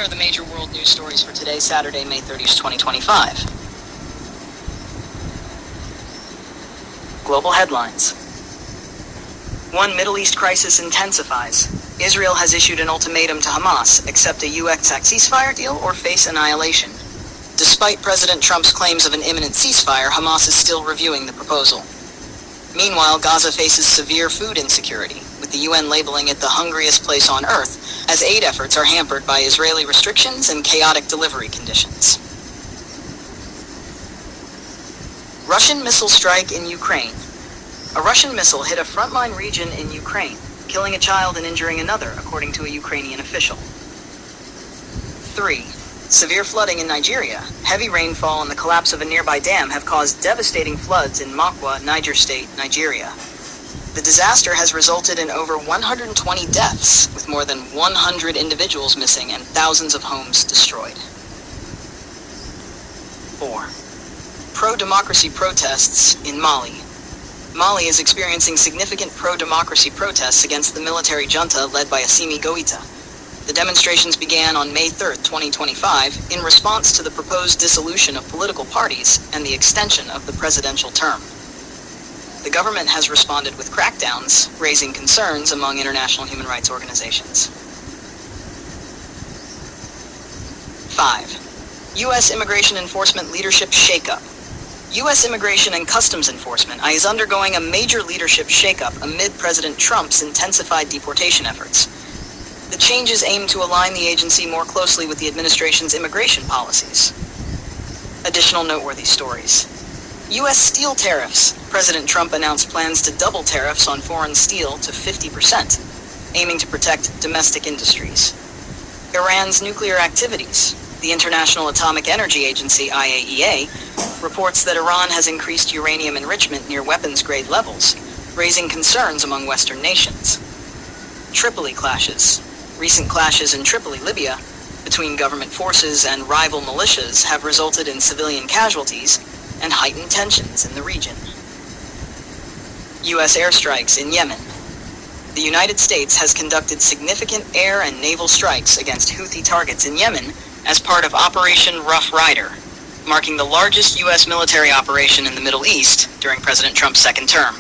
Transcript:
here are the major world news stories for today, Saturday, May 30th, 2025. Global headlines. 1. Middle East crisis intensifies. Israel has issued an ultimatum to Hamas: accept a U.S. ceasefire deal or face annihilation. Despite President Trump's claims of an imminent ceasefire, Hamas is still reviewing the proposal. Meanwhile, Gaza faces severe food insecurity, with the UN labeling it the hungriest place on earth, as aid efforts are hampered by Israeli restrictions and chaotic delivery conditions. Russian missile strike in Ukraine. A Russian missile hit a frontline region in Ukraine, killing a child and injuring another, according to a Ukrainian official. 3. Severe flooding in Nigeria. Heavy rainfall and the collapse of a nearby dam have caused devastating floods in Makwa, Niger State, Nigeria. The disaster has resulted in over 120 deaths, with more than 100 individuals missing and thousands of homes destroyed. 4. Pro-democracy protests in Mali. Mali is experiencing significant pro-democracy protests against the military junta led by Assimi Goïta. The demonstrations began on May 3, 2025, in response to the proposed dissolution of political parties and the extension of the presidential term. The government has responded with crackdowns, raising concerns among international human rights organizations. 5. U.S. Immigration Enforcement Leadership Shakeup. U.S. Immigration and Customs Enforcement is undergoing a major leadership shakeup amid President Trump's intensified deportation efforts. The changes aim to align the agency more closely with the administration's immigration policies. Additional noteworthy stories. U.S. steel tariffs. President Trump announced plans to double tariffs on foreign steel to 50%, aiming to protect domestic industries. Iran's nuclear activities. The International Atomic Energy Agency, IAEA, reports that Iran has increased uranium enrichment near weapons-grade levels, raising concerns among Western nations. Tripoli clashes. Recent clashes in Tripoli, Libya, between government forces and rival militias have resulted in civilian casualties and heightened tensions in the region. U.S. airstrikes in Yemen. The United States has conducted significant air and naval strikes against Houthi targets in Yemen as part of Operation Rough Rider, marking the largest U.S. military operation in the Middle East during President Trump's second term.